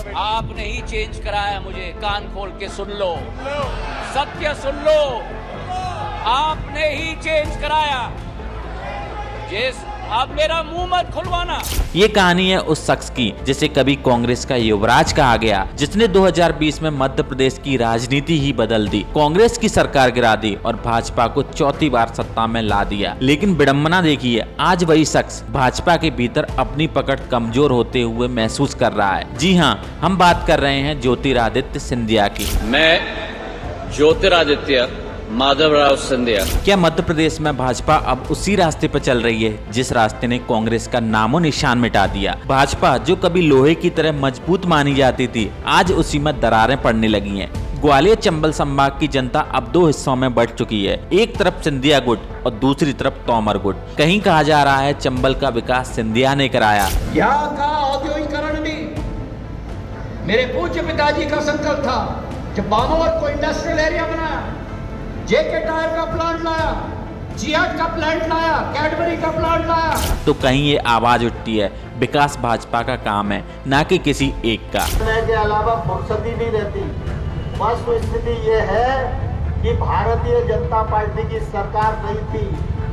आपने ही चेंज कराया मुझे, कान खोल के सुन लो, सत्य सुन लो, आपने ही चेंज कराया। जिस अब मेरा मुंह मत खुलवाना। ये कहानी है उस शख्स की जिसे कभी कांग्रेस का युवराज कहा गया, जिसने 2020 में मध्य प्रदेश की राजनीति ही बदल दी, कांग्रेस की सरकार गिरा दी और भाजपा को चौथी बार सत्ता में ला दिया। लेकिन विडंबना देखिए, आज वही शख्स भाजपा के भीतर अपनी पकड़ कमजोर होते हुए महसूस कर रहा है। जी हाँ, हम बात कर रहे हैं ज्योतिरादित्य सिंधिया की। मैं ज्योतिरादित्य माधवराव सिंधिया। क्या मध्य प्रदेश में भाजपा अब उसी रास्ते पर चल रही है जिस रास्ते ने कांग्रेस का नामो निशान मिटा दिया? भाजपा जो कभी लोहे की तरह मजबूत मानी जाती थी, आज उसी में दरारें पड़ने लगी हैं। ग्वालियर चंबल संभाग की जनता अब दो हिस्सों में बढ़ चुकी है, एक तरफ सिंधिया गुट और दूसरी तरफ तोमर गुट। कहीं कहा जा रहा है चंबल का विकास सिंधिया ने कराया। यहाँ का औद्योगिकरण भी मेरे पूज्य पिताजी का संकल्प था। जब बामोर को इंडस्ट्रियल एरिया बनाया, जेके टायर का प्लांट लाया, जियाट का प्लांट लाया, कैडबरी का प्लांट लाया, तो कहीं ये आवाज उठती है विकास भाजपा का काम है, ना कि किसी एक का। के अलावा फुर्सत ही नहीं रहती। वस्तुस्थिति ये है कि भारतीय जनता पार्टी की सरकार नहीं थी,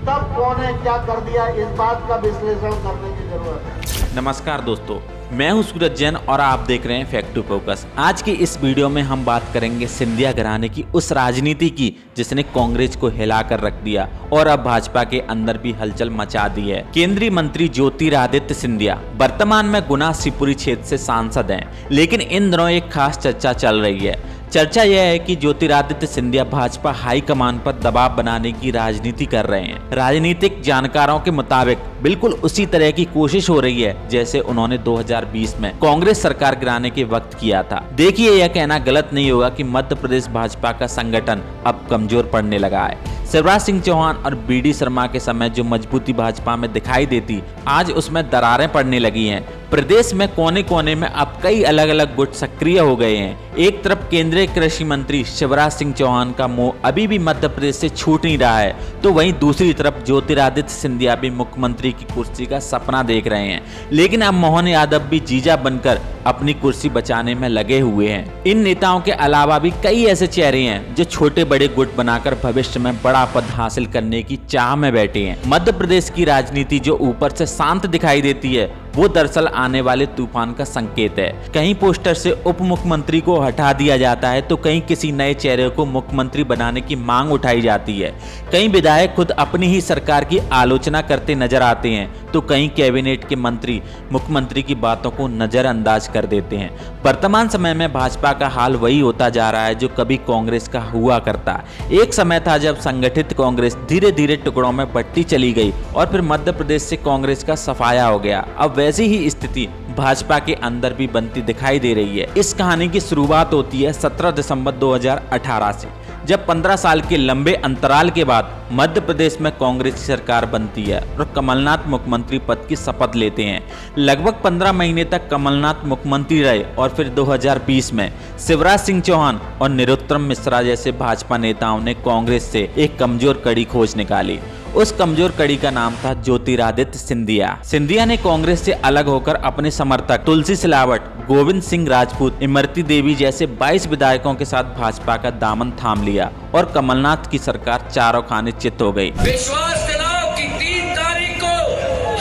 तब कौन है क्या कर दिया, इस बात का विश्लेषण करने की जरूरत है। नमस्कार दोस्तों, मैं हूं सूरज जैन और आप देख रहे हैं फैक्ट टू फोकस। आज की इस वीडियो में हम बात करेंगे सिंधिया घराने की उस राजनीति की जिसने कांग्रेस को हिलाकर रख दिया और अब भाजपा के अंदर भी हलचल मचा दी है। केंद्रीय मंत्री ज्योतिरादित्य सिंधिया वर्तमान में गुना शिवपुरी क्षेत्र से सांसद हैं, लेकिन इन दिनों एक खास चर्चा चल रही है। चर्चा यह है कि ज्योतिरादित्य सिंधिया भाजपा हाईकमान पर दबाव बनाने की राजनीति कर रहे हैं। राजनीतिक जानकारों के मुताबिक बिल्कुल उसी तरह की कोशिश हो रही है जैसे उन्होंने 2020 में कांग्रेस सरकार गिराने के वक्त किया था। देखिए, यह कहना गलत नहीं होगा कि मध्य प्रदेश भाजपा का संगठन अब कमजोर पड़ने लगा है। शिवराज सिंह चौहान और बीडी शर्मा के समय जो मजबूती भाजपा में दिखाई देती, आज उसमें दरारें पड़ने लगी हैं। प्रदेश में कोने कोने में अब कई अलग अलग गुट सक्रिय हो गए हैं। एक तरफ केंद्रीय कृषि मंत्री शिवराज सिंह चौहान का मोह अभी भी मध्य प्रदेश से छूट नहीं रहा है, तो वहीं दूसरी तरफ ज्योतिरादित्य सिंधिया भी मुख्यमंत्री की कुर्सी का सपना देख रहे हैं। लेकिन अब मोहन यादव भी जीजा बनकर अपनी कुर्सी बचाने में लगे हुए हैं। इन नेताओं के अलावा भी कई ऐसे चेहरे हैं जो छोटे बड़े गुट बनाकर भविष्य में बड़ा पद हासिल करने की चाह में बैठे हैं। मध्य प्रदेश की राजनीति जो ऊपर से शांत दिखाई देती है, वो दरअसल आने वाले तूफान का संकेत है। कहीं पोस्टर से उप मुख्यमंत्री को हटा दिया जाता है, तो कहीं किसी नए चेहरे को मुख्यमंत्री बनाने की मांग उठाई जाती है। कई विधायक खुद अपनी ही सरकार की आलोचना करते नजर आते हैं, तो कहीं कैबिनेट के मंत्री मुख्यमंत्री की बातों को नजरअंदाज कर देते हैं। वर्तमान समय में भाजपा का हाल वही होता जा रहा है जो कभी कांग्रेस का हुआ करता। एक समय था जब संगठित कांग्रेस धीरे धीरे टुकड़ों में बंटती चली गई और फिर मध्य प्रदेश से कांग्रेस का सफाया हो गया। अब वैसी ही स्थिति भाजपा के अंदर भी बनती दिखाई दे रही है। इस कहानी की शुरुआत होती है 17 दिसंबर 2018 से, जब 15 साल के लंबे अंतराल के बाद मध्य प्रदेश में कांग्रेस की सरकार बनती है और कमलनाथ मुख्यमंत्री पद की शपथ लेते हैं। लगभग 15 महीने तक कमलनाथ मुख्यमंत्री रहे और फिर 2020 में शिवराज सिंह चौहान और निरुत्तम मिश्रा जैसे भाजपा नेताओं ने कांग्रेस से एक कमजोर कड़ी खोज निकाली। उस कमजोर कड़ी का नाम था ज्योतिरादित्य सिंधिया। सिंधिया ने कांग्रेस से अलग होकर अपने समर्थक तुलसी सिलावट, गोविंद सिंह राजपूत, इमरती देवी जैसे 22 विधायकों के साथ भाजपा का दामन थाम लिया और कमलनाथ की सरकार चारों खाने चित हो गई। विश्वास दिलाओ कि 3 तारीख को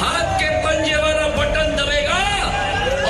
हाथ के पंजे वाला बटन दबेगा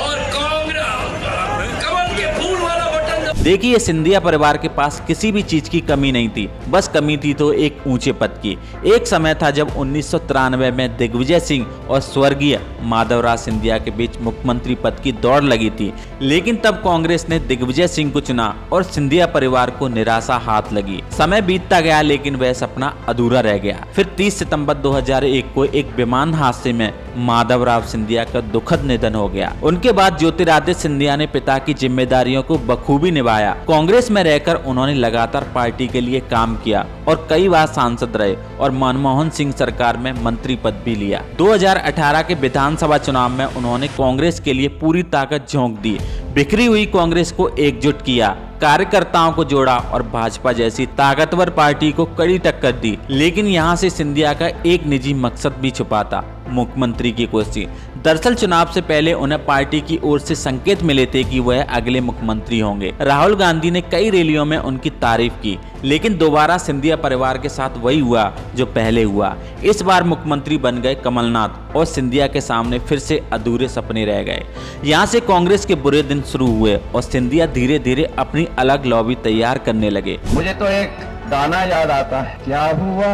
और कांग्रेस कमल के फूल वाला बटन। देखिए, सिंधिया परिवार के पास किसी भी चीज की कमी नहीं थी, बस कमी थी तो एक ऊंचे पद की। एक समय था जब 1993 में दिग्विजय सिंह और स्वर्गीय माधवराव सिंधिया के बीच मुख्यमंत्री पद की दौड़ लगी थी, लेकिन तब कांग्रेस ने दिग्विजय सिंह को चुना और सिंधिया परिवार को निराशा हाथ लगी। समय बीतता गया लेकिन वह सपना अधूरा रह गया। फिर 30 सितंबर 2001 को एक विमान हादसे में माधवराव सिंधिया का दुखद निधन हो गया। उनके बाद ज्योतिरादित्य सिंधिया ने पिता की जिम्मेदारियों को बखूबी निभाया। कांग्रेस में रहकर उन्होंने लगातार पार्टी के लिए काम किया और कई बार सांसद रहे और मनमोहन सिंह सरकार में मंत्री पद भी लिया। 2018 के विधानसभा चुनाव में उन्होंने कांग्रेस के लिए पूरी ताकत झोंक दी, बिखरी हुई कांग्रेस को एकजुट किया, कार्यकर्ताओं को जोड़ा और भाजपा जैसी ताकतवर पार्टी को कड़ी टक्कर दी। लेकिन यहाँ से सिंधिया का एक निजी मकसद भी छुपा था, मुख्यमंत्री की कुर्सी। दरअसल चुनाव से पहले उन्हें पार्टी की ओर से संकेत मिले थे कि वह अगले मुख्यमंत्री होंगे। राहुल गांधी ने कई रैलियों में उनकी तारीफ की, लेकिन दोबारा सिंधिया परिवार के साथ वही हुआ जो पहले हुआ। इस बार मुख्यमंत्री बन गए कमलनाथ और सिंधिया के सामने फिर से अधूरे सपने रह गए। यहाँ से कांग्रेस के बुरे दिन शुरू हुए और सिंधिया धीरे धीरे अपनी अलग लॉबी तैयार करने लगे। मुझे तो एक गाना याद आता है, क्या हुआ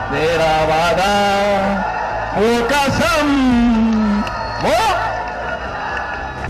तेरा वादा वो कसम वो।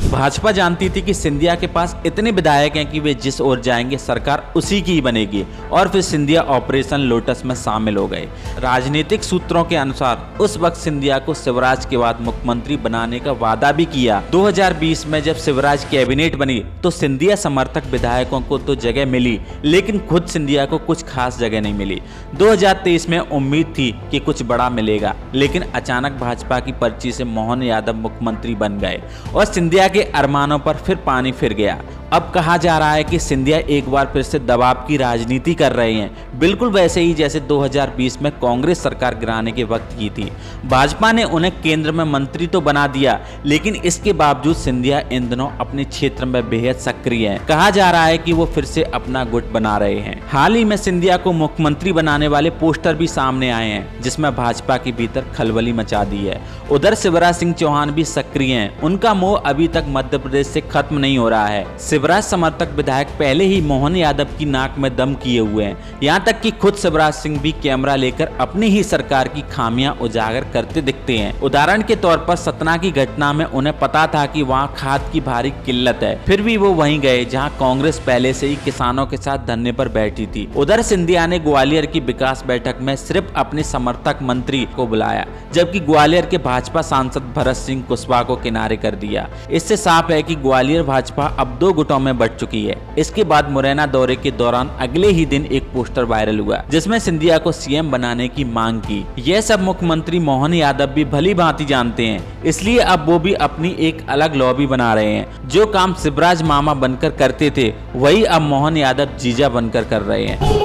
भाजपा जानती थी कि सिंधिया के पास इतने विधायक हैं कि वे जिस ओर जाएंगे सरकार उसी की ही बनेगी, और फिर सिंधिया ऑपरेशन लोटस में शामिल हो गए। राजनीतिक सूत्रों के अनुसार उस वक्त सिंधिया को शिवराज के बाद मुख्यमंत्री बनाने का वादा भी किया। 2020 में जब शिवराज कैबिनेट बनी तो सिंधिया समर्थक विधायकों को तो जगह मिली, लेकिन खुद सिंधिया को कुछ खास जगह नहीं मिली। 2023 में उम्मीद थी कि कुछ बड़ा मिलेगा, लेकिन अचानक भाजपा की पर्ची से मोहन यादव मुख्यमंत्री बन गए और सिंधिया के अरमानों पर फिर पानी फिर गया। अब कहा जा रहा है कि सिंधिया एक बार फिर से दबाव की राजनीति कर रहे हैं, बिल्कुल वैसे ही जैसे 2020 में कांग्रेस सरकार गिराने के वक्त की थी। भाजपा ने उन्हें केंद्र में मंत्री तो बना दिया, लेकिन इसके बावजूद सिंधिया इन दिनों अपने क्षेत्र में बेहद सक्रिय हैं। कहा जा रहा है कि वो फिर से अपना गुट बना रहे हैं। हाल ही में सिंधिया को मुख्यमंत्री बनाने वाले पोस्टर भी सामने आए हैं, जिसमें भाजपा के भीतर खलबली मचा दी है। उधर शिवराज सिंह चौहान भी सक्रिय हैं। उनका मोह अभी तक मध्य प्रदेश से खत्म नहीं हो रहा है। शिवराज समर्थक विधायक पहले ही मोहन यादव की नाक में दम किए हुए हैं। यहाँ तक कि खुद शिवराज सिंह भी कैमरा लेकर अपनी ही सरकार की खामियां उजागर करते दिखते हैं। उदाहरण के तौर पर सतना की घटना में उन्हें पता था कि वहाँ खाद की भारी किल्लत है, फिर भी वो वहीं गए जहाँ कांग्रेस पहले से ही किसानों के साथ धरने पर बैठी थी। उधर सिंधिया ने ग्वालियर की विकास बैठक में सिर्फ अपने समर्थक मंत्री को बुलाया, जबकि ग्वालियर के भाजपा सांसद भरत सिंह कुशवाहा को किनारे कर दिया। इससे साफ है कि ग्वालियर भाजपा अब दो गुटों में बढ़ चुकी है। इसके बाद मुरैना दौरे के दौरान अगले ही दिन एक पोस्टर वायरल हुआ, जिसमें सिंधिया को सीएम बनाने की मांग की। यह सब मुख्यमंत्री मोहन यादव भी भली भांति जानते हैं, इसलिए अब वो भी अपनी एक अलग लॉबी बना रहे हैं। जो काम शिवराज मामा बनकर करते थे, वही अब मोहन यादव जीजा बनकर कर रहे हैं।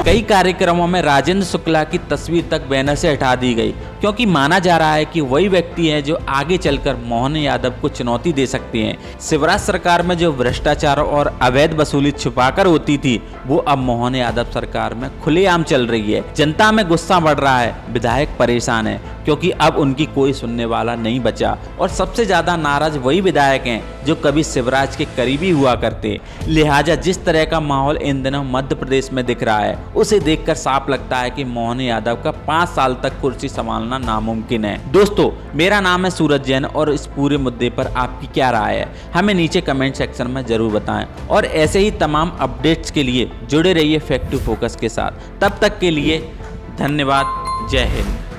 कई कार्यक्रमों में राजेंद्र शुक्ला की तस्वीर तक बैनर से हटा दी गई, क्योंकि माना जा रहा है कि वही व्यक्ति है जो आगे चलकर मोहन यादव को चुनौती दे सकते हैं। शिवराज सरकार में जो भ्रष्टाचार और अवैध वसूली छुपाकर होती थी, वो अब मोहन यादव सरकार में खुलेआम चल रही है। जनता में गुस्सा बढ़ रहा है, विधायक परेशान है, क्योंकि अब उनकी कोई सुनने वाला नहीं बचा, और सबसे ज्यादा नाराज वही विधायक हैं जो कभी शिवराज के करीबी हुआ करते। लिहाजा जिस तरह का माहौल इन दिनों मध्य प्रदेश में दिख रहा है, उसे देखकर साफ लगता है कि मोहन यादव का 5 साल तक कुर्सी संभालना नामुमकिन है। दोस्तों, मेरा नाम है सूरज जैन और इस पूरे मुद्दे पर आपकी क्या राय है, हमें नीचे कमेंट सेक्शन में जरूर बताएं, और ऐसे ही तमाम अपडेट्स के लिए जुड़े रहिए फैक्ट टू फोकस के साथ। तब तक के लिए धन्यवाद। जय हिंद।